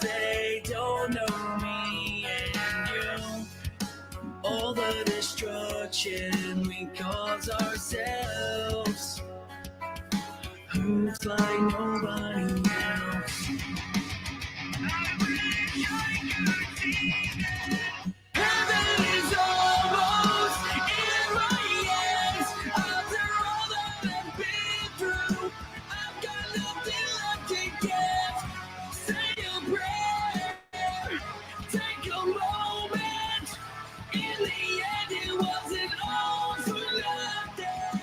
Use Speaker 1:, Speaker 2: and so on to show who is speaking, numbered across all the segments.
Speaker 1: they don't know me and you. All the destruction we cause ourselves. Who's like nobody else? Heaven is almost in my hands. After all that I've been through, I've got nothing left to give. Say a prayer, take a moment. In the end, it wasn't all for nothing.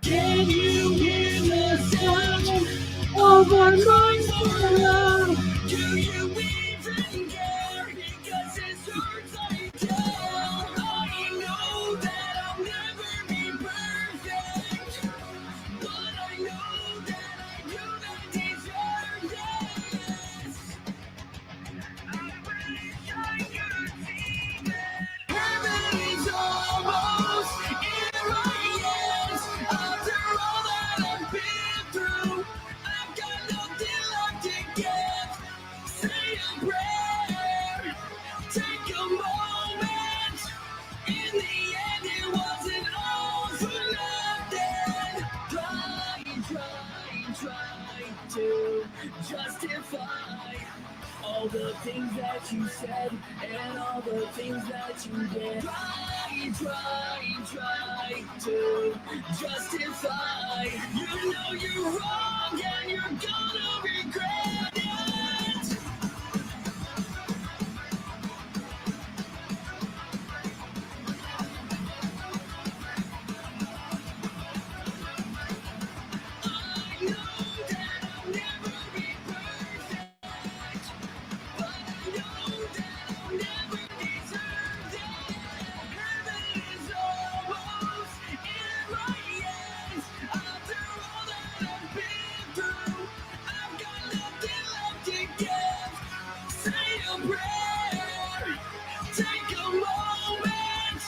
Speaker 1: Can you hear the sound of our cries for love? Do you even care? Because it hurts I tell. I know that I'll never be perfect, but I know that I do not deserve this. I wish I could see that heaven is almost in my hands. After all that I've been through, I've got nothing left to give. Say a prayer, take a moment. In the end, it wasn't all for nothing. Try to justify all the things that you said and all the things that you did. Try to justify. You know you're wrong and you're gonna regret it. I know that I'll never be perfect, but I know that I'll never deserve it. Heaven is almost in my hands. After all that I've been through, I've got nothing left to give. Say a prayer, take a moment.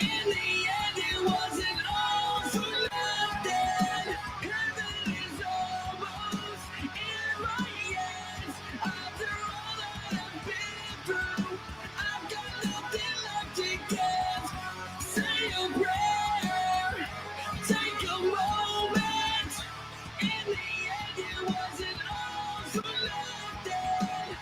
Speaker 1: In the end, it wasn't all for nothing. Heaven is almost in my hands. After all that I've been through, I've got nothing left to give. Say a prayer, take a moment. In the end, it wasn't all for nothing.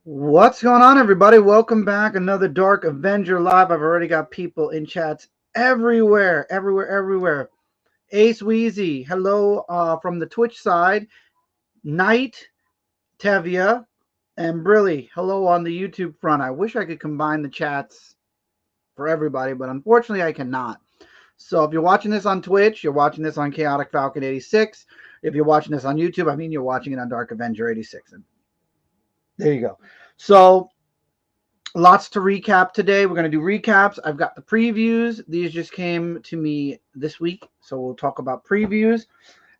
Speaker 2: What's going on, everybody? Welcome back. Another Dark Avenger live. I've already got people in chats everywhere. Ace Wheezy, hello from the Twitch side. Knight, Tevia, and Brilly, hello on the YouTube front. I wish I could combine the chats for everybody, but unfortunately I cannot. So if you're watching this on Twitch, you're watching this on Chaotic Falcon 86. If you're watching this on YouTube, I mean you're watching it on Dark Avenger 86. There you go. So lots to recap today. We're going to do recaps. I've got the previews. These just came to me this week. So we'll talk about previews.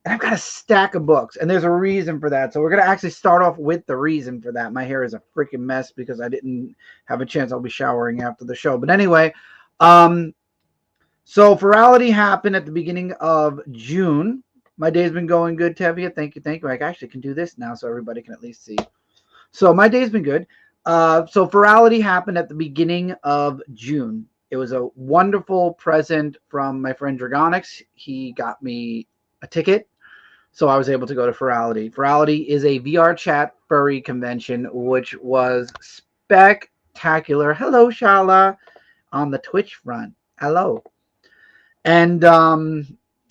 Speaker 2: And I've got a stack of books, and there's a reason for that. So we're going to actually start off with the reason for that. My hair is a freaking mess because I didn't have a chance. I'll be showering after the show. But anyway, um, so virality happened at the beginning of June. My day's been going good, Tevia. Thank you, thank you. I actually can do this now so everybody can at least see. So my day's been good. So virality happened at the beginning of June. It was a wonderful present from my friend Dragonix. He got me a ticket, so I was able to go to Virality. Virality is a VR chat furry convention, which was spectacular. Hello, Shala, on the Twitch front. Hello. And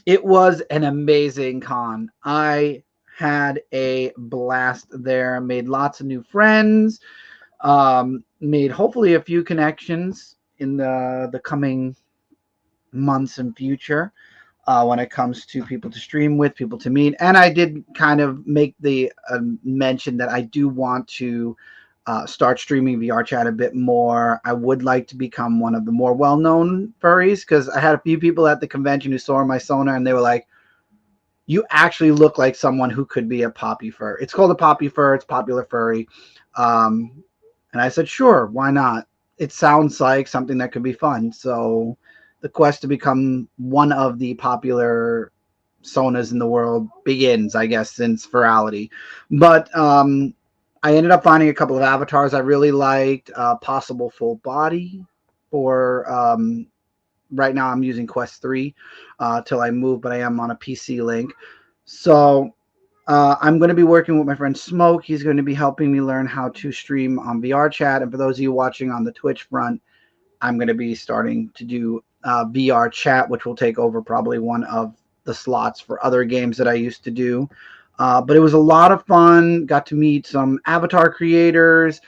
Speaker 2: it was an amazing con. I had a blast there, made lots of new friends, made hopefully a few connections in the coming months and future when it comes to people to stream with, people to meet. And I did kind of make the mention that I do want to start streaming VR chat a bit more. I would like to become one of the more well-known furries because I had a few people at the convention who saw my sonar and they were like, you actually look like someone who could be a poppy fur. It's called a poppy fur. It's popular furry. And I said, sure, why not? It sounds like something that could be fun. So the quest to become one of the popular sonas in the world begins, I guess, since virality. But I ended up finding a couple of avatars I really liked. Possible full body for right now. I'm using Quest 3 till I move, but I am on a PC link. So I'm going to be working with my friend Smoke. He's going to be helping me learn how to stream on VR chat. And for those of you watching on the Twitch front, I'm going to be starting to do VR chat, which will take over probably one of the slots for other games that I used to do. But it was a lot of fun. Got to meet some avatar creators.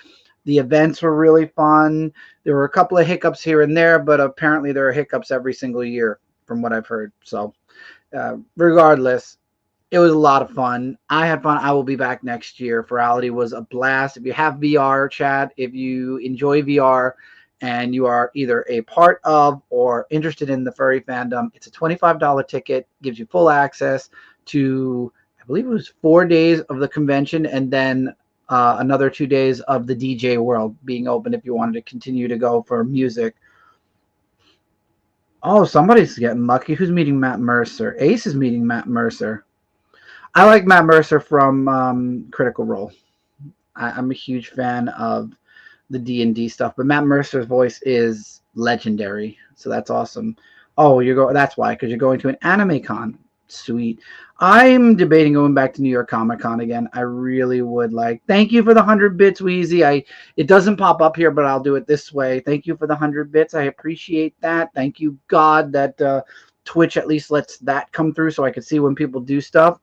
Speaker 2: The events were really fun. There were a couple of hiccups here and there, but apparently there are hiccups every single year from what I've heard. So regardless, it was a lot of fun. I had fun. I will be back next year. Virality was a blast. If you have VR chat, if you enjoy VR and you are either a part of or interested in the furry fandom, it's a $25 ticket, gives you full access to, I believe it was 4 days of the convention and then another 2 days of the DJ world being open if you wanted to continue to go for music. Oh, somebody's getting lucky. Who's meeting Matt Mercer? Ace is meeting Matt Mercer. I like Matt Mercer from Critical Role. I'm a huge fan of the D&D stuff, but Matt Mercer's voice is legendary, so that's awesome. Oh, you're going. That's why, because you're going to an anime con. Sweet. I'm debating going back to New York Comic Con again. I really would like. Thank you for the 100 bits, Wheezy. It doesn't pop up here, but I'll do it this way. Thank you for the 100 bits. I appreciate that. Thank you, God, that Twitch at least lets that come through so I can see when people do stuff.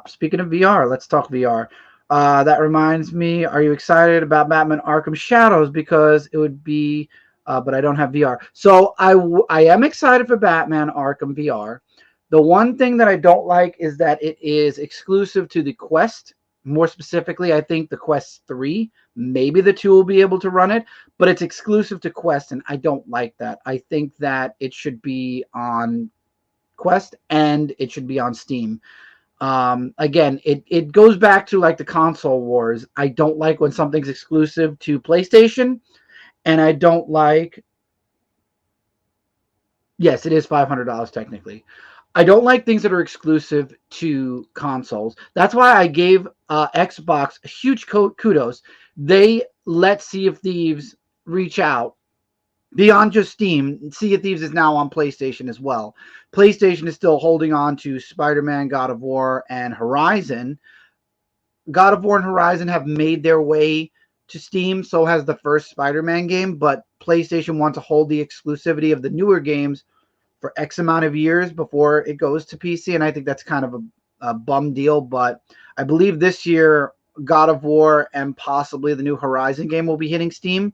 Speaker 2: Speaking of VR, let's talk VR. That reminds me, are you excited about Batman Arkham Shadows? Because it would be, but I don't have VR. So I am excited for Batman Arkham VR. The one thing that I don't like is that it is exclusive to the Quest. More specifically, I think the Quest 3. Maybe the 2 will be able to run it, but it's exclusive to Quest, and I don't like that. I think that it should be on Quest and it should be on Steam. Again, it goes back to like the console wars. I don't like when something's exclusive to PlayStation, and I don't like, yes, it is $500 technically. I don't like things that are exclusive to consoles. That's why I gave Xbox huge kudos. They let Sea of Thieves reach out beyond just Steam. Sea of Thieves is now on PlayStation as well. PlayStation is still holding on to Spider-Man, God of War, and Horizon. God of War and Horizon have made their way to Steam, so has the first Spider-Man game, but PlayStation wants to hold the exclusivity of the newer games for X amount of years before it goes to PC, and I think that's kind of a bum deal, but I believe this year God of War and possibly the new Horizon game will be hitting Steam.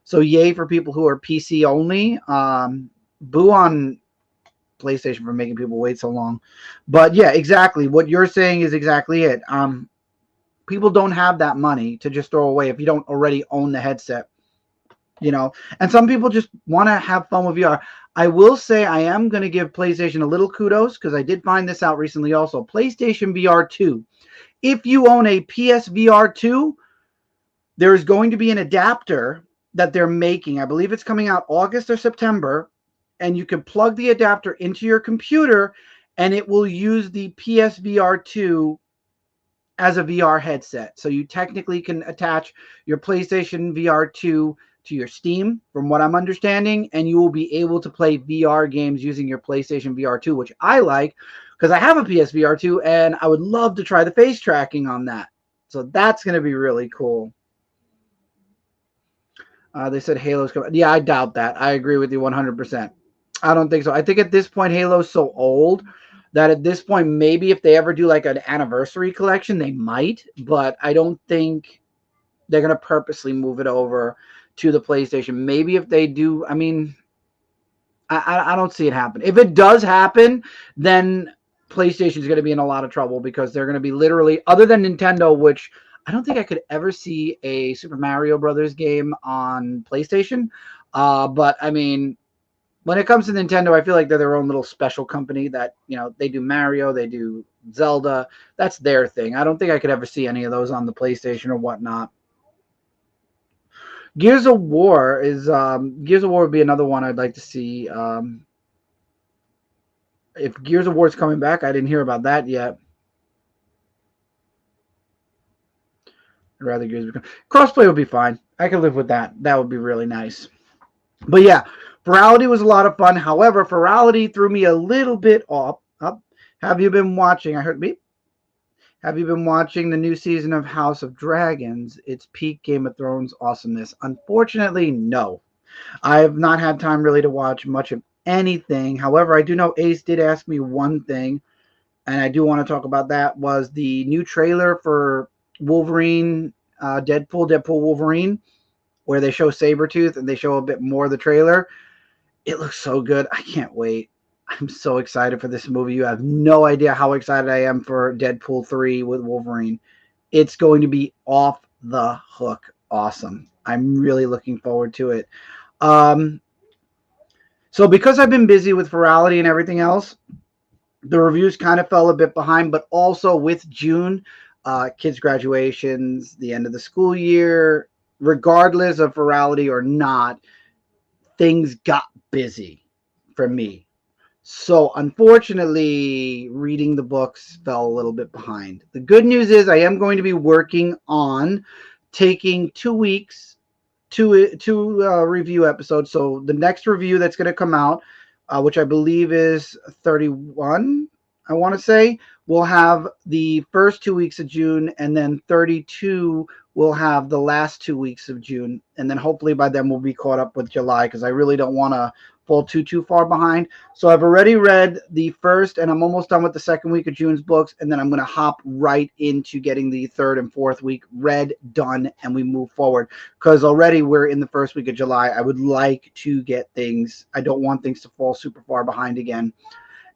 Speaker 2: So yay for people who are PC only. Boo on PlayStation for making people wait so long. But yeah, exactly. What you're saying is exactly it. People don't have that money to just throw away if you don't already own the headset, you know. And some people just want to have fun with VR. I will say I am going to give PlayStation a little kudos because I did find this out recently also. PlayStation VR 2. If you own a PSVR 2, there is going to be an adapter that they're making. I believe it's coming out August or September, and you can plug the adapter into your computer and it will use the PSVR 2 as a VR headset. So you technically can attach your PlayStation VR 2 to your Steam, from what I'm understanding, and you will be able to play VR games using your PlayStation VR 2, which I like because I have a PSVR 2 and I would love to try the face tracking on that. So that's going to be really cool. They said Halo's coming. Yeah, I doubt that. I agree with you 100%. I don't think so. I think at this point, Halo's so old that at this point, maybe if they ever do like an anniversary collection, they might. But I don't think they're going to purposely move it over to the PlayStation. Maybe if they do, I mean, I don't see it happen. If it does happen, then PlayStation is going to be in a lot of trouble because they're going to be literally, other than Nintendo, which I don't think I could ever see a Super Mario Brothers game on PlayStation. But I mean, when it comes to Nintendo, I feel like they're their own little special company that, you know, they do Mario, they do Zelda. That's their thing. I don't think I could ever see any of those on the PlayStation or whatnot. Gears of War would be another one I'd like to see. If Gears of War is coming back, I didn't hear about that yet. I'd rather Gears become crossplay would be fine. I could live with that. That would be really nice. But yeah, Virality was a lot of fun. However, Virality threw me a little bit off. Up. Have you been watching? I heard me. Have you been watching the new season of House of Dragons? It's peak Game of Thrones awesomeness. Unfortunately, no. I have not had time really to watch much of anything. However, I do know Ace did ask me one thing, and I do want to talk about that, was the new trailer for Wolverine, Deadpool Wolverine, where they show Sabretooth and they show a bit more of the trailer. It looks so good. I can't wait. I'm so excited for this movie. You have no idea how excited I am for Deadpool 3 with Wolverine. It's going to be off the hook awesome. I'm really looking forward to it. So because I've been busy with Virality and everything else, the reviews kind of fell a bit behind, but also with June, kids' graduations, the end of the school year, regardless of Virality or not, things got busy for me. So unfortunately, reading the books fell a little bit behind. The good news is I am going to be working on taking 2 weeks to review episodes. So the next review that's going to come out, which I believe is 31, I want to say, we'll have the first 2 weeks of June, and then 32 will have the last 2 weeks of June. And then hopefully by then we'll be caught up with July because I really don't want to fall too far behind. So I've already read the first, and I'm almost done with the second week of June's books, and then I'm going to hop right into getting the third and fourth week read, done, and we move forward. Because already we're in the first week of July. I would like to get things. I don't want things to fall super far behind again.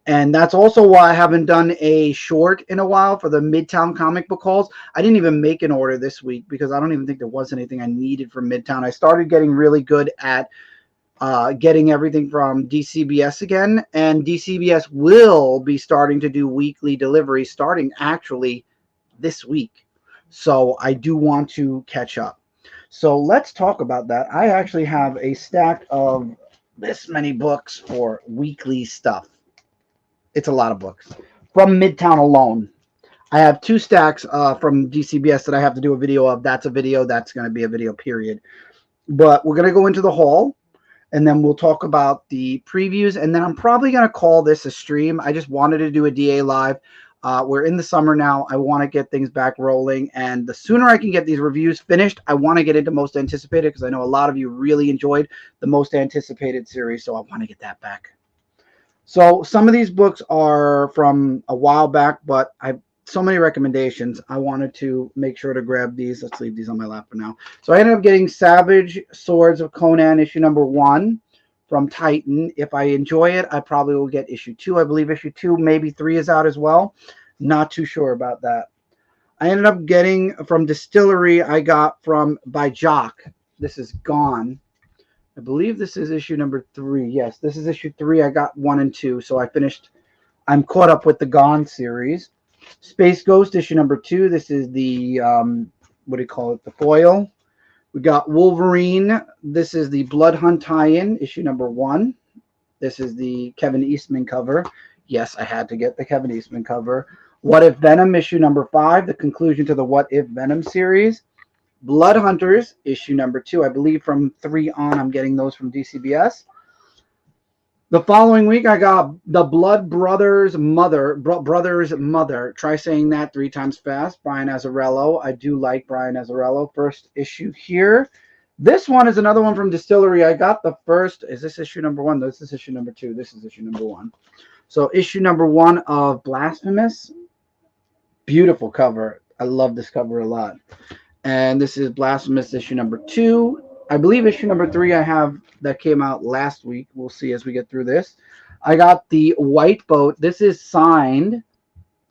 Speaker 2: And that's also why I haven't done a short in a while for the Midtown comic book hauls. I didn't even make an order this week because I don't even think there was anything I needed from Midtown. I started getting really good at getting everything from DCBS again, and DCBS will be starting to do weekly deliveries starting actually this week. So I do want to catch up. So let's talk about that. I actually have a stack of this many books for weekly stuff. It's a lot of books from Midtown alone. I have 2 stacks from DCBS that I have to do a video of. That's a video. That's going to be a video, period. But we're going to go into the haul, and then we'll talk about the previews, and then I'm probably going to call this a stream. I just wanted to do a DA live. We're in the summer now. I want to get things back rolling, and the sooner I can get these reviews finished, I want to get into Most Anticipated because I know a lot of you really enjoyed the Most Anticipated series, so I want to get that back. So some of these books are from a while back, but I have so many recommendations. I wanted to make sure to grab these. Let's leave these on my lap for now. So I ended up getting Savage Swords of Conan issue number 1 from Titan. If I enjoy it, I probably will get issue 2. I believe issue 2, maybe 3 is out as well. Not too sure about that. I ended up getting from Distillery. I got from by Jock. This is gone. I believe this is issue number 3. Yes, this is issue 3. I got 1 and 2, so I finished. I'm caught up with the Gone series. Space Ghost issue number 2. This is the what do you call it? The foil. We got Wolverine. This is the Blood Hunt tie-in issue number 1. This is the Kevin Eastman cover. Yes, I had to get the Kevin Eastman cover. What If Venom issue number 5, the conclusion to the What If Venom series. Blood Hunters issue number 2, I believe from 3 on. I'm getting those from DCBS. The following week, I got the Blood Brothers Mother. Try saying that 3 times fast. Brian Azzarello. I do like Brian Azzarello. First issue here. This one is another one from Distillery. I got the first. Is this issue number 1? This is issue number 2. This is issue number 1. So issue number 1 of Blasphemous. Beautiful cover. I love this cover a lot. And this is Blasphemous issue number 2. I believe issue number 3 I have that came out last week. We'll see as we get through this. I got the White Boat. This is signed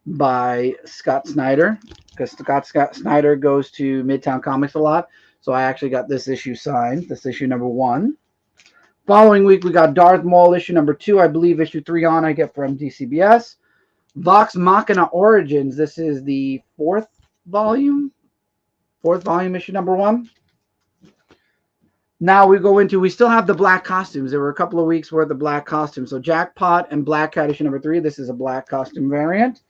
Speaker 2: by Scott Snyder because Scott Snyder goes to Midtown Comics a lot. So I actually got this issue signed. This issue number 1. Following week, we got Darth Maul issue number 2. I believe issue 3 on I get from DCBS. Vox Machina Origins. This is the 4th volume. 4th volume, issue number 1. Now we go into, we still have the black costumes. There were a couple of weeks worth of black costumes. So Jackpot and Black Cat issue number 3. This is a black costume variant.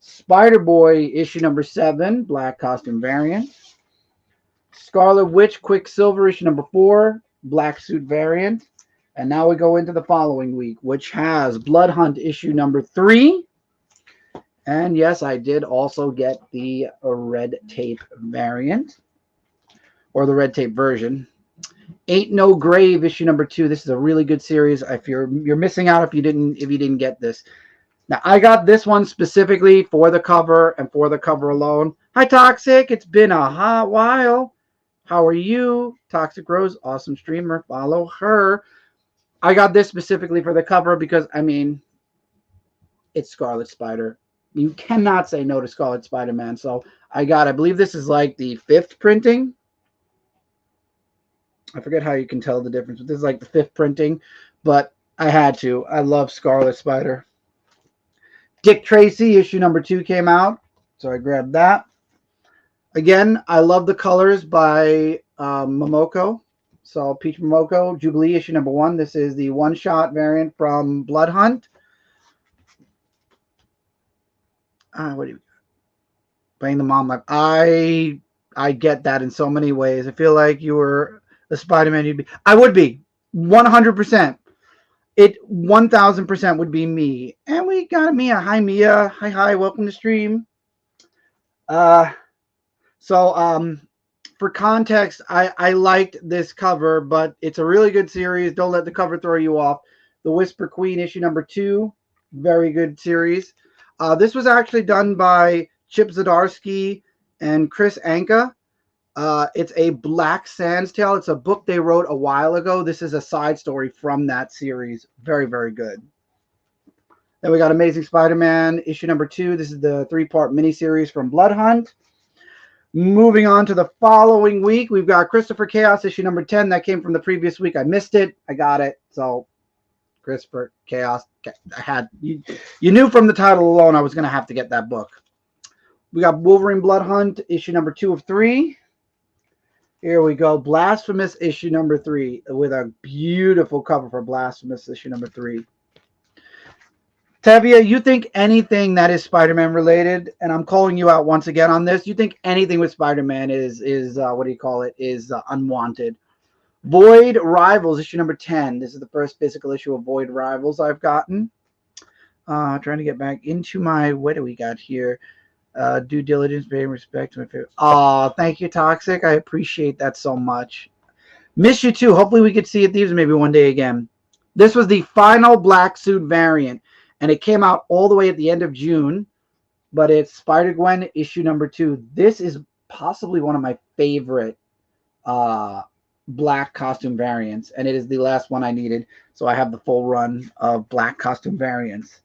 Speaker 2: Spider-Boy issue number 7. Black costume variant. Scarlet Witch Quicksilver issue number 4. Black suit variant. And now we go into the following week, which has Blood Hunt issue number 3. And yes, I did also get the red tape variant. Or the red tape version. Ain't No Grave issue number 2. This is a really good series. If you're missing out if you didn't get this. Now I got this one specifically for the cover and for the cover alone. Hi Toxic, it's been a hot while. How are you? Toxic Rose, awesome streamer. Follow her. I got this specifically for the cover because I mean it's Scarlet Spider. You cannot say no to Scarlet Spider-Man. So I believe this is like the 5th printing. I forget how you can tell the difference, but this is like the 5th printing, but I had to. I love Scarlet Spider. Dick Tracy, issue number 2 came out, so I grabbed that. Again, I love the colors by Momoko. So Peach Momoko, Jubilee, issue number 1. This is the one-shot variant from Blood Hunt. What do you playing the mom like? I get that in so many ways. I feel like you were the Spider-Man I would be 100%. It 1000% would be me. And we got Mia. Hi Mia. Hi. Welcome to stream. For context, I liked this cover, but it's a really good series. Don't let the cover throw you off. The Whisper Queen issue number 2, very good series. This was actually done by Chip Zdarsky and Chris Anka. It's a Black Sands Tale. It's a book they wrote a while ago. This is a side story from that series. Very, very good. Then we got Amazing Spider-Man issue number 2. This is the 3-part miniseries from Blood Hunt. Moving on to the following week, we've got Christopher Chaos issue number 10. That came from the previous week. I missed it. I got it. So Christopher Chaos. I had you knew from the title alone I was going to have to get that book. We got Wolverine Blood Hunt issue number 2 of 3. Here we go. Blasphemous issue number 3 with a beautiful cover for Blasphemous issue number 3. Tavia, you think anything that is Spider-Man related, and I'm calling you out once again on this, you think anything with Spider-Man is what do you call it, is unwanted. Void Rivals issue number 10. This is the first physical issue of Void Rivals I've gotten. Trying to get back into my, what do we got here? Due diligence, paying respect to my favorite. Oh, thank you, Toxic. I appreciate that so much. Miss you too. Hopefully we could see it thieves maybe one day again. This was the final black suit variant, and it came out all the way at the end of June. But it's Spider-Gwen issue number 2. This is possibly one of my favorite black costume variants, and it is the last one I needed. So I have the full run of black costume variants.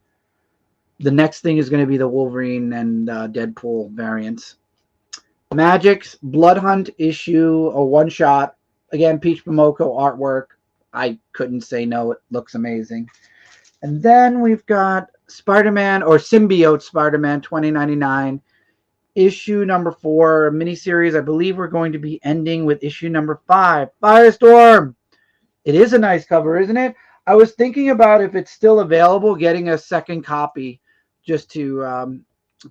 Speaker 2: The next thing is going to be the Wolverine and Deadpool variants. Magic's Blood Hunt issue, a one shot. Again, Peach Momoko artwork. I couldn't say no. It looks amazing. And then we've got Spider-Man or Symbiote Spider-Man 2099, issue number 4, miniseries. I believe we're going to be ending with issue number 5, Firestorm. It is a nice cover, isn't it? I was thinking about if it's still available, getting a second copy just to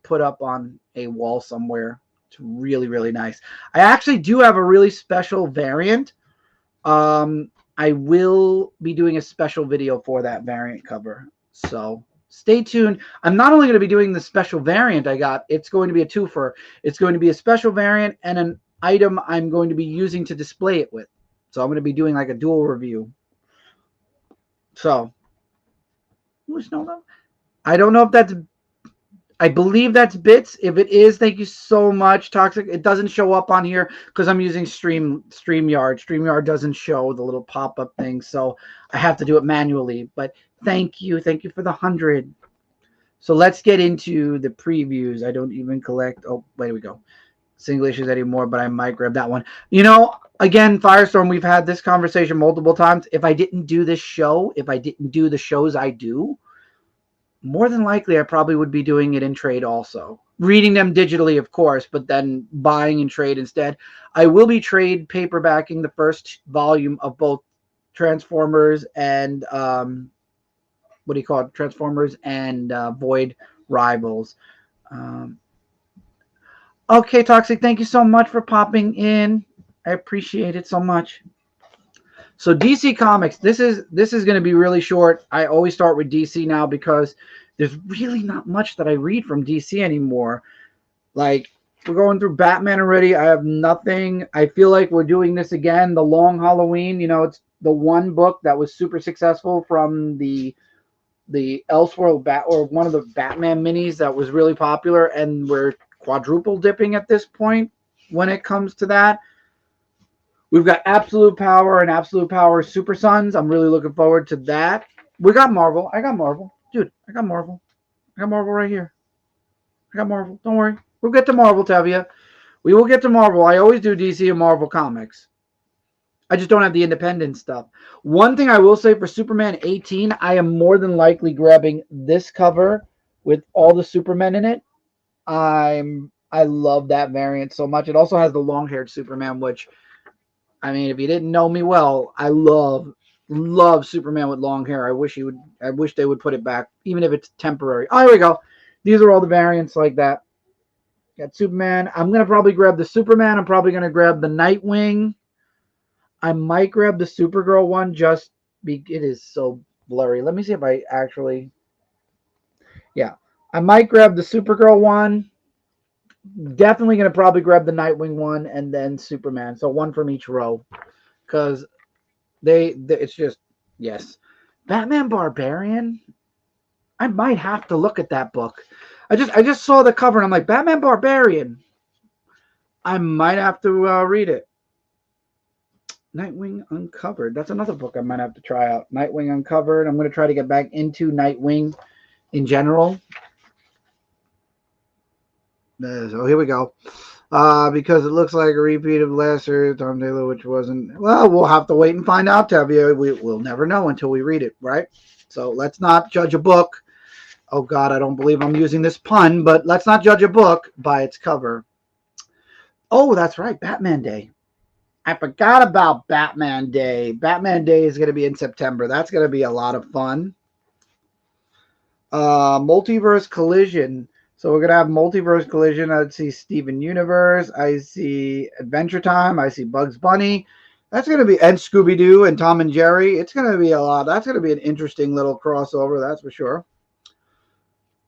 Speaker 2: put up on a wall somewhere. It's really, really nice. I actually do have a really special variant. I will be doing a special video for that variant cover. So stay tuned. I'm not only going to be doing the special variant I got, it's going to be a twofer. It's going to be a special variant and an item I'm going to be using to display it with. So I'm going to be doing like a dual review. So, who's no? I don't know if that's. I believe that's Bits. If it is, thank you so much, Toxic. It doesn't show up on here because I'm using StreamYard. StreamYard doesn't show the little pop-up thing, so I have to do it manually. But thank you for the 100. So let's get into the previews. I don't even collect. Oh, wait, we go. Single issues anymore, but I might grab that one. You know, again, Firestorm, we've had this conversation multiple times. If I didn't do this show, if I didn't do the shows I do, more than likely I probably would be doing it in trade also. Reading them digitally, of course, but then buying in trade instead. I will be trade paperbacking the first volume of both Transformers and what do you call it? Transformers and Void Rivals. Um, okay, Toxic, thank you so much for popping in. I appreciate it so much. So DC Comics, this is going to be really short. I always start with DC now because there's really not much that I read from DC anymore. Like, we're going through Batman already. I have nothing. I feel like we're doing this again. The Long Halloween, you know, it's the one book that was super successful from the Elseworld Bat, or one of the Batman minis that was really popular, and we're quadruple dipping at this point when it comes to that. We've got Absolute Power and Absolute Power Super Sons. I'm really looking forward to that. We got Marvel. I got Marvel. Dude, I got Marvel. I got Marvel right here. I got Marvel. Don't worry. We'll get to Marvel, Tevia. We will get to Marvel. I always do DC and Marvel comics. I just don't have the independent stuff. One thing I will say for Superman 18, I am more than likely grabbing this cover with all the Supermen in it. I love that variant so much. It also has the long-haired Superman, which, I mean, if you didn't know me well, I love Superman with long hair. I wish they would put it back, even if it's temporary. Oh, here we go. These are all the variants like that. Got Superman. I'm gonna probably grab the Superman. I'm probably gonna grab the Nightwing. I might grab the Supergirl one. It is so blurry. Let me see if I actually. Yeah, I might grab the Supergirl one. Definitely gonna probably grab the Nightwing one and then Superman. So one from each row, because it's just, yes. Batman Barbarian. I might have to look at that book. I just saw the cover and I'm like, Batman Barbarian. I might have to read it. Nightwing Uncovered. That's another book I might have to try out. Nightwing Uncovered. I'm going to try to get back into Nightwing in general. So here we go. Because it looks like a repeat of last year's Tom Taylor, which wasn't. Well, we'll have to wait and find out, Tevye. We'll never know until we read it, right? So let's not judge a book. Oh, God, I don't believe I'm using this pun, but let's not judge a book by its cover. Oh, that's right. Batman Day. I forgot about Batman Day. Batman Day is going to be in September. That's going to be a lot of fun. Multiverse Collision. So we're going to have Multiverse Collision. I see Steven Universe. I see Adventure Time. I see Bugs Bunny. That's going to be, and Scooby-Doo and Tom and Jerry. It's going to be a lot. That's going to be an interesting little crossover, that's for sure.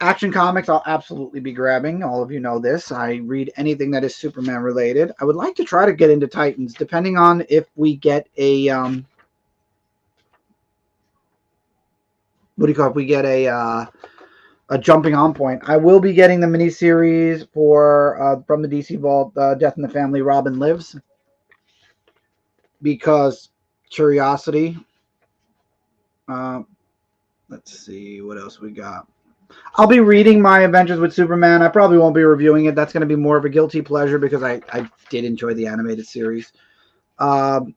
Speaker 2: Action Comics, I'll absolutely be grabbing. All of you know this. I read anything that is Superman related. I would like to try to get into Titans, depending on if we get a what do you call it? If we get a jumping on point. I will be getting the miniseries for from the DC Vault, Death in the Family, Robin Lives, because curiosity. Let's see what else we got. I'll be reading my Adventures with Superman. I probably won't be reviewing it. That's going to be more of a guilty pleasure because I did enjoy the animated series. Um,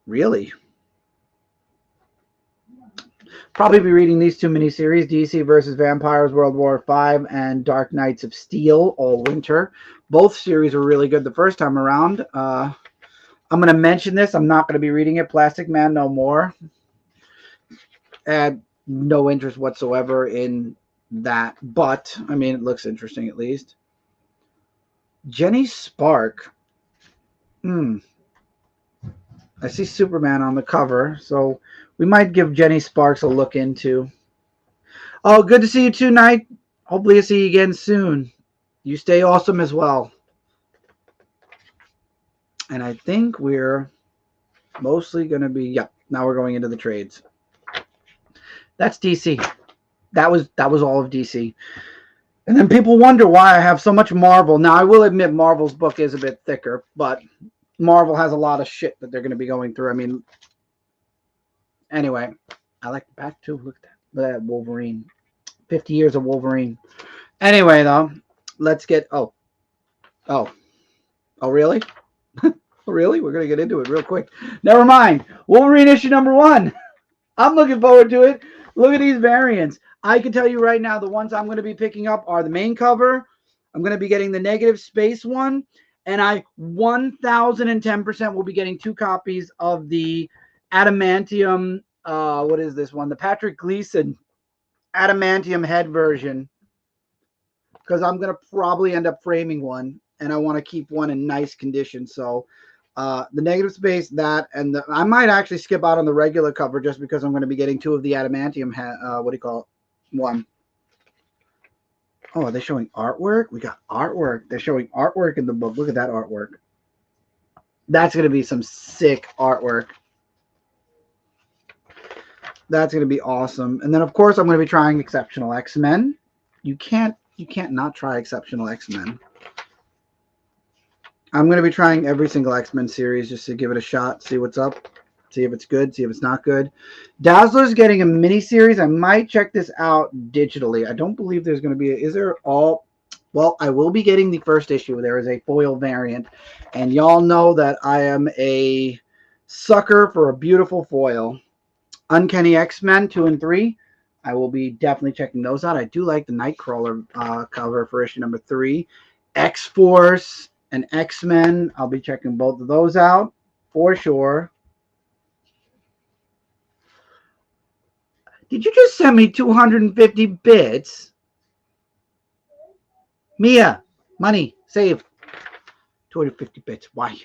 Speaker 2: really? Probably be reading these two miniseries, DC versus Vampires World War V and Dark Knights of Steel, all winter. Both series were really good the first time around. I'm going to mention this. I'm not going to be reading it. Plastic Man No More. Had no interest whatsoever in that. But, I mean, it looks interesting at least. Jenny Spark. I see Superman on the cover, so we might give Jenny Sparks a look into. Oh, good to see you tonight. Hopefully I see you again soon. You stay awesome as well. And I think we're mostly going to be, yep, now we're going into the trades. That's DC. That was all of DC. And then people wonder why I have so much Marvel. Now, I will admit Marvel's book is a bit thicker, but Marvel has a lot of shit that they're going to be going through. I mean, anyway, I like the back too. Look at that Wolverine. 50 years of Wolverine. Anyway, though, let's get, oh, really? Really? We're going to get into it real quick. Never mind. Wolverine issue number 1. I'm looking forward to it. Look at these variants. I can tell you right now, the ones I'm going to be picking up are the main cover. I'm going to be getting the negative space one. And I 1010% will be getting 2 copies of the adamantium, what is this one? The Patrick Gleason adamantium head version. Because I'm going to probably end up framing one. And I want to keep one in nice condition. So the negative space, that, and I might actually skip out on the regular cover just because I'm going to be getting 2 of the adamantium, what do you call it? One. Oh, are they showing artwork? We got artwork. They're showing artwork in the book. Look at that artwork. That's going to be some sick artwork. That's going to be awesome. And then, of course, I'm going to be trying Exceptional X-Men. You can't not try Exceptional X-Men. I'm going to be trying every single X-Men series just to give it a shot, see what's up, see if it's good, see if it's not good. Dazzler's getting a mini-series. I might check this out digitally. I don't believe there's going to be is there all... Well, I will be getting the first issue. There is a foil variant. And y'all know that I am a sucker for a beautiful foil. Uncanny X-Men 2 and 3. I will be definitely checking those out. I do like the Nightcrawler cover for issue number 3. X-Force and X-Men. I'll be checking both of those out for sure. Did you just send me 250 bits? Mia, money, save. 250 bits. Why?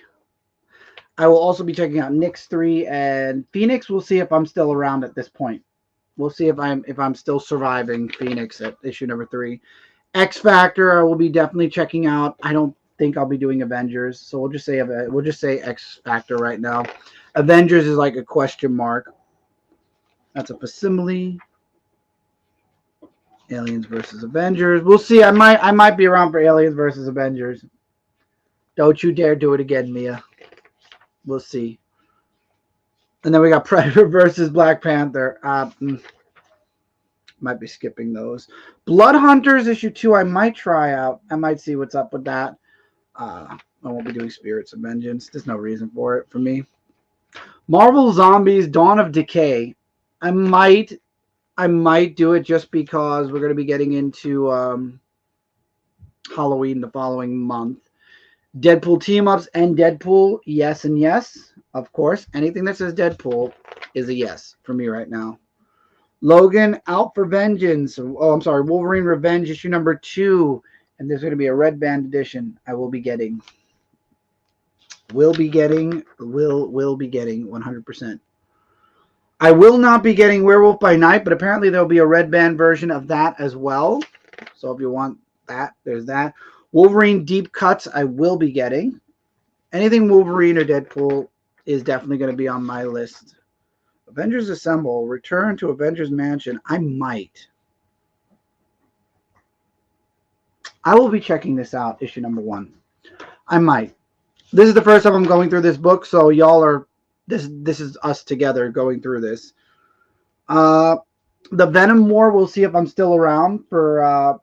Speaker 2: I will also be checking out Nyx 3 and Phoenix. We'll see if I'm still around at this point. We'll see if I'm still surviving Phoenix at issue number 3. X Factor I will be definitely checking out. I don't think I'll be doing Avengers, so we'll just say X Factor right now. Avengers is like a question mark. That's a facsimile. Aliens versus Avengers. We'll see. I might be around for Aliens versus Avengers. Don't you dare do it again, Mia. We'll see. And then we got Predator versus Black Panther. Might be skipping those. Blood Hunters issue 2. I might try out. I might see what's up with that. I won't be doing Spirits of Vengeance. There's no reason for it for me. Marvel Zombies Dawn of Decay. I might do it just because we're going to be getting into Halloween the following month. Deadpool team-ups and Deadpool, yes and yes. Of course, anything that says Deadpool is a yes for me right now. Logan Out for Vengeance. Oh, I'm sorry. Wolverine Revenge issue number 2. And there's going to be a red band edition I will be getting. Will be getting 100%. I will not be getting Werewolf by Night, but apparently there'll be a red band version of that as well. So if you want that, there's that. Wolverine Deep Cuts I will be getting. Anything Wolverine or Deadpool is definitely going to be on my list. Avengers Assemble. Return to Avengers Mansion. I might. I will be checking this out, issue number 1. I might. This is the first time I'm going through this book, so y'all are... This is us together going through this. The Venom War, we'll see if I'm still around for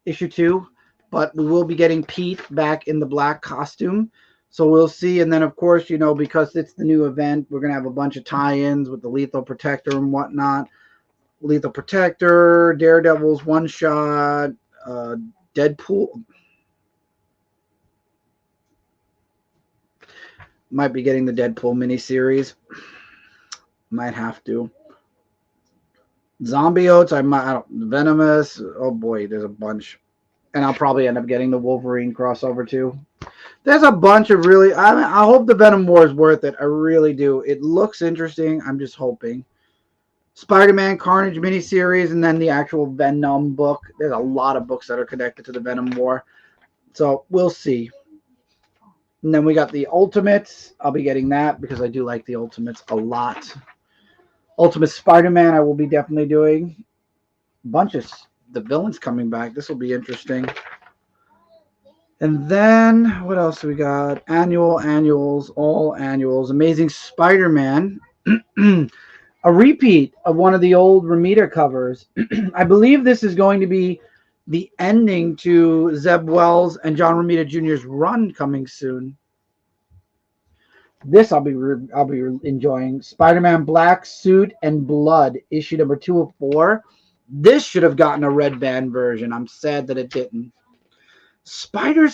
Speaker 2: issue 2, but we will be getting Pete back in the black costume. So we'll see. And then, of course, because it's the new event, we're going to have a bunch of tie ins with the Lethal Protector and whatnot. Lethal Protector, Daredevil's one shot, Deadpool. Might be getting the Deadpool miniseries. Might have to. Zombie Oats, I don't, Venomous. Oh boy, there's a bunch. And I'll probably end up getting the Wolverine crossover too. There's a bunch of really. I hope the Venom War is worth it. I really do. It looks interesting. I'm just hoping. Spider-Man Carnage miniseries, and then the actual Venom book. There's a lot of books that are connected to the Venom War. So we'll see. And then we got the Ultimates. I'll be getting that because I do like the Ultimates a lot. Ultimate Spider-Man I will be definitely doing. A bunch of the villains coming back. This will be interesting. And then what else do we got? Annuals, all annuals. Amazing Spider-Man. A repeat of one of the old Romita covers. I believe this is going to be the ending to Zeb Wells and John Romita Jr.'s run coming soon. This I'll be enjoying. Spider-Man Black Suit and Blood, issue number 2 of 4. This should have gotten a red band version. I'm sad that it didn't. Spider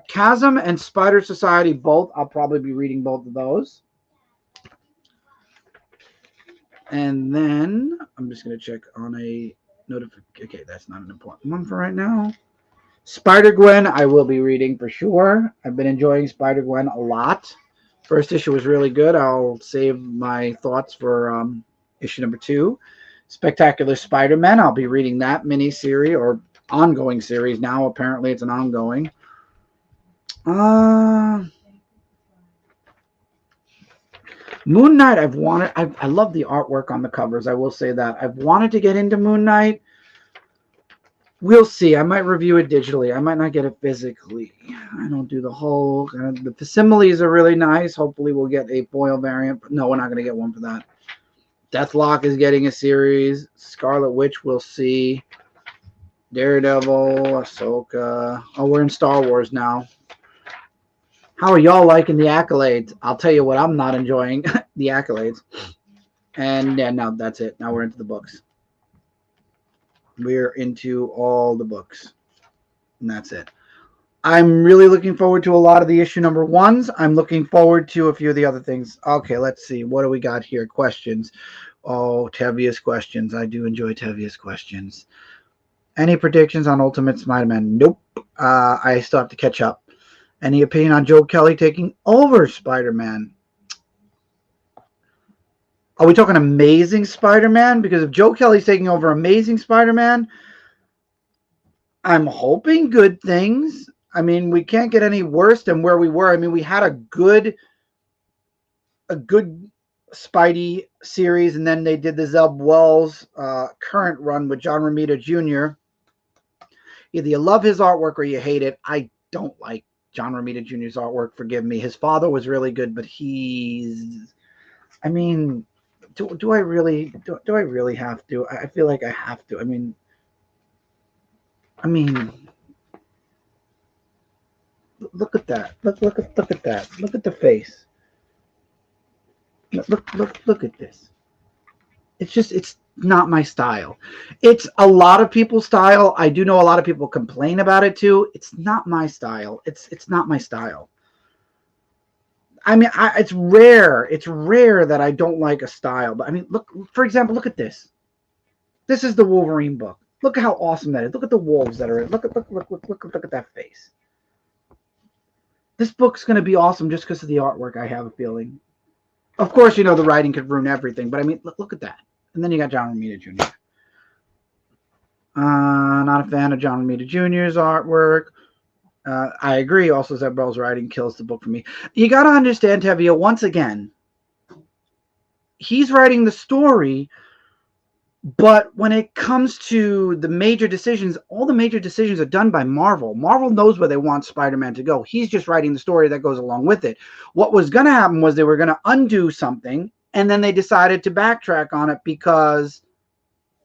Speaker 2: Chasm and Spider Society, both. I'll probably be reading both of those. And then I'm just going to check on a notification. Okay, that's not an important one for right now. Spider-Gwen, I will be reading for sure. I've been enjoying Spider-Gwen a lot. First issue was really good. I'll save my thoughts for issue number 2. Spectacular Spider-Man, I'll be reading that mini-series or ongoing series. Now apparently it's an ongoing. Moon Knight, I love the artwork on the covers. I will say that. I've wanted to get into Moon Knight. We'll see. I might review it digitally. I might not get it physically. I don't do the whole. The facsimiles are really nice. Hopefully we'll get a foil variant. But no, we're not going to get one for that. Deathlock is getting a series. Scarlet Witch, we'll see. Daredevil, Ahsoka. Oh, we're in Star Wars now. How are y'all liking the accolades? I'll tell you what I'm not enjoying. The accolades. And yeah, no, that's it. Now we're into the books. We're into all the books. And that's it. I'm really looking forward to a lot of the issue number 1s. I'm looking forward to a few of the other things. Okay, let's see. What do we got here? Questions. Oh, Tevia's questions. I do enjoy Tevia's questions. Any predictions on Ultimate Spider-Man? Nope. I still have to catch up. Any opinion on Joe Kelly taking over Spider-Man? Are we talking Amazing Spider-Man? Because if Joe Kelly's taking over Amazing Spider-Man, I'm hoping good things. I mean, we can't get any worse than where we were. I mean, we had a good Spidey series, and then they did the Zeb Wells current run with John Romita Jr. Either you love his artwork or you hate it. I don't like John Romita Jr.'s artwork. Forgive me. His father was really good, but I mean, do I really have to? I feel like I have to. I mean, look at that. Look at that. Look at the face. Look at this. It's not my style. It's a lot of people's style. I do know a lot of people complain about it too. It's not my style. It's not my style. I mean, it's rare. It's rare that I don't like a style. But I mean, look, for example, look at this. This is the Wolverine book. Look at how awesome that is. Look at the wolves that are in. Look at that face. This book's going to be awesome just because of the artwork, I have a feeling. Of course, the writing could ruin everything, but I mean, look at that. And then you got John Romita Jr. Not a fan of John Romita Jr.'s artwork. I agree. Also, Zeb Wells' writing kills the book for me. You got to understand, Tevia, once again, he's writing the story, but when it comes to the major decisions, all the major decisions are done by Marvel. Marvel knows where they want Spider-Man to go. He's just writing the story that goes along with it. What was going to happen was they were going to undo something, and then they decided to backtrack on it because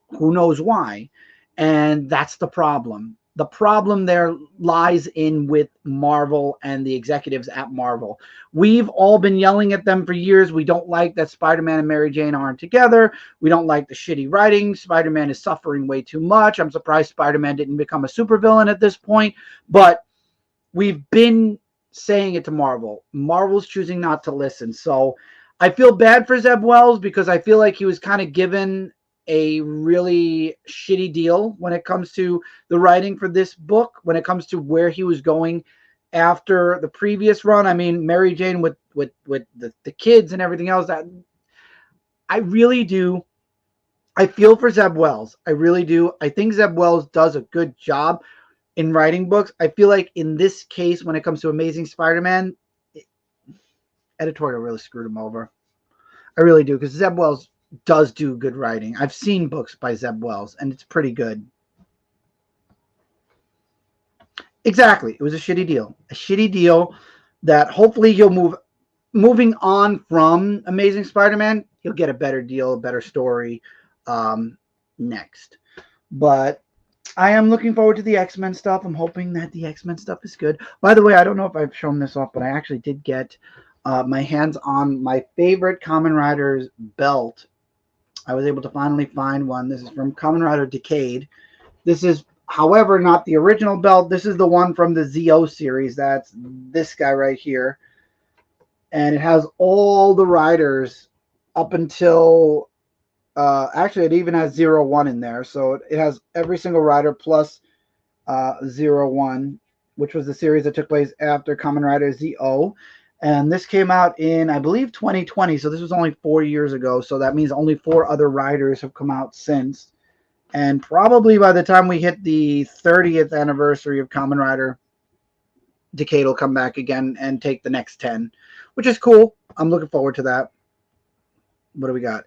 Speaker 2: Who knows why? And that's the problem. The problem there lies in with Marvel and the executives at Marvel. We've all been yelling at them for years. We don't like that Spider-Man and Mary Jane aren't together. We don't like the shitty writing. Spider-Man is suffering way too much. I'm surprised Spider-Man didn't become a supervillain at this point. But we've been saying it to Marvel. Marvel's choosing not to listen. So I feel bad for Zeb Wells because I feel like he was kind of given a really shitty deal when it comes to the writing for this book, when it comes to where he was going after the previous run. I mean, Mary Jane with the kids and everything else. That I really do. I feel for Zeb Wells. I really do. I think Zeb Wells does a good job in writing books. I feel like in this case, when it comes to Amazing Spider-Man, editorial really screwed him over. I really do, because Zeb Wells does do good writing. I've seen books by Zeb Wells, and it's pretty good. Exactly. It was a shitty deal. A shitty deal that hopefully moving on from Amazing Spider-Man, he'll get a better deal, a better story next. But I am looking forward to the X-Men stuff. I'm hoping that the X-Men stuff is good. By the way, I don't know if I've shown this off, but I actually did get my hands on my favorite Kamen Rider's belt. I was able to finally find one. This is from Kamen Rider Decade. This is, however, not the original belt. This is the one from the ZO series. That's this guy right here. And it has all the riders up until actually, it even has 01 in there. So it has every single rider plus 01, which was the series that took place after Kamen Rider ZO. And this came out in, I believe, 2020. So this was only 4 years ago. So that means only 4 other riders have come out since. And probably by the time we hit the 30th anniversary of Kamen Rider, Decade will come back again and take the next 10, which is cool. I'm looking forward to that. What do we got?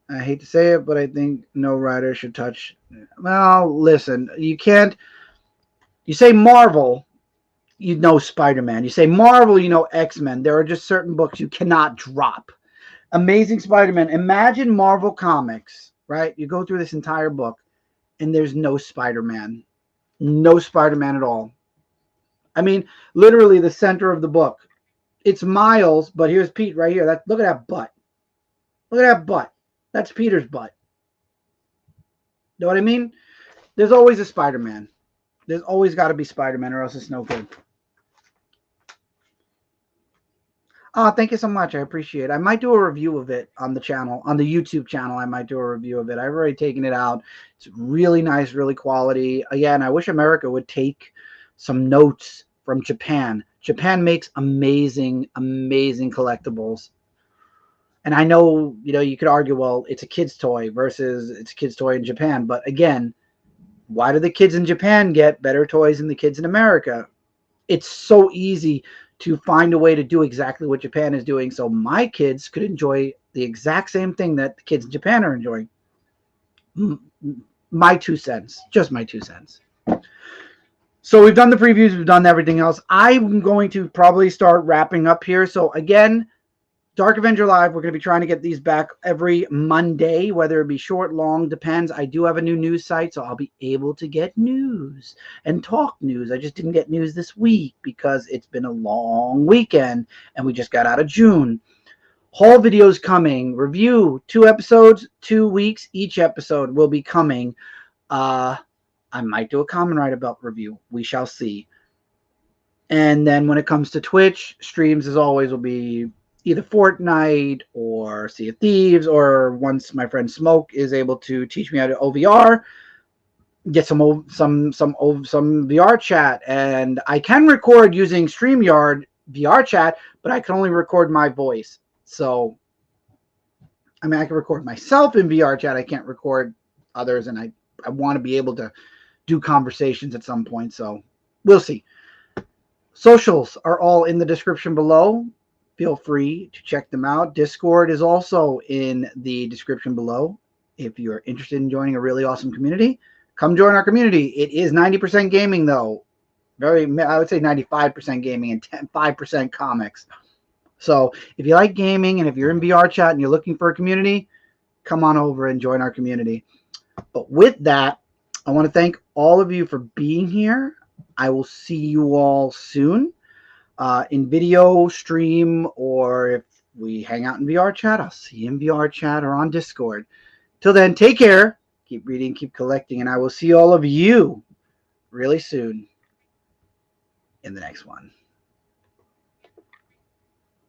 Speaker 2: I hate to say it, but I think no rider should touch. Well, listen, you can't. You say Marvel, you know Spider-Man. You say Marvel, you know X-Men. There are just certain books you cannot drop. Amazing Spider-Man. Imagine Marvel Comics, right? You go through this entire book, and there's no Spider-Man. No Spider-Man at all. I mean, literally the center of the book. It's Miles, but here's Pete right here. Look at that butt. Look at that butt. That's Peter's butt. Know what I mean? There's always a Spider-Man. There's always got to be Spider-Man, or else it's no good. Oh, thank you so much. I appreciate it. I might do a review of it on the channel, on the YouTube channel. I might do a review of it. I've already taken it out. It's really nice, really quality. Again, I wish America would take some notes from Japan. Japan makes amazing, amazing collectibles. And I know, you could argue, well, it's a kid's toy versus it's a kid's toy in Japan. But again, why do the kids in Japan get better toys than the kids in America? It's so easy to find a way to do exactly what Japan is doing so my kids could enjoy the exact same thing that the kids in Japan are enjoying. My 2 cents. Just my 2 cents. So we've done the previews. We've done everything else. I'm going to probably start wrapping up here. So again, Dark Avenger Live, we're going to be trying to get these back every Monday, whether it be short, long, depends. I do have a new news site, so I'll be able to get news and talk news. I just didn't get news this week because it's been a long weekend, and we just got out of June. Haul videos coming. Review, 2 episodes, 2 weeks. Each episode will be coming. I might do a Kamen Rider belt review. We shall see. And then when it comes to Twitch, streams, as always, will be either Fortnite or Sea of Thieves, or once my friend Smoke is able to teach me how to OVR, get some VR chat. And I can record using StreamYard VR chat, but I can only record my voice. So, I mean, I can record myself in VR chat. I can't record others, and I want to be able to do conversations at some point. So, we'll see. Socials are all in the description below. Feel free to check them out. Discord is also in the description below. If you're interested in joining a really awesome community, come join our community. It is 90% gaming, though. I would say 95% gaming and 5% comics. So if you like gaming and if you're in VR chat and you're looking for a community, come on over and join our community. But with that, I want to thank all of you for being here. I will see you all soon in video stream, or if we hang out in VR chat, I'll see you in VR chat or on Discord. Till then, take care, keep reading, keep collecting, and I will see all of you really soon in the next one.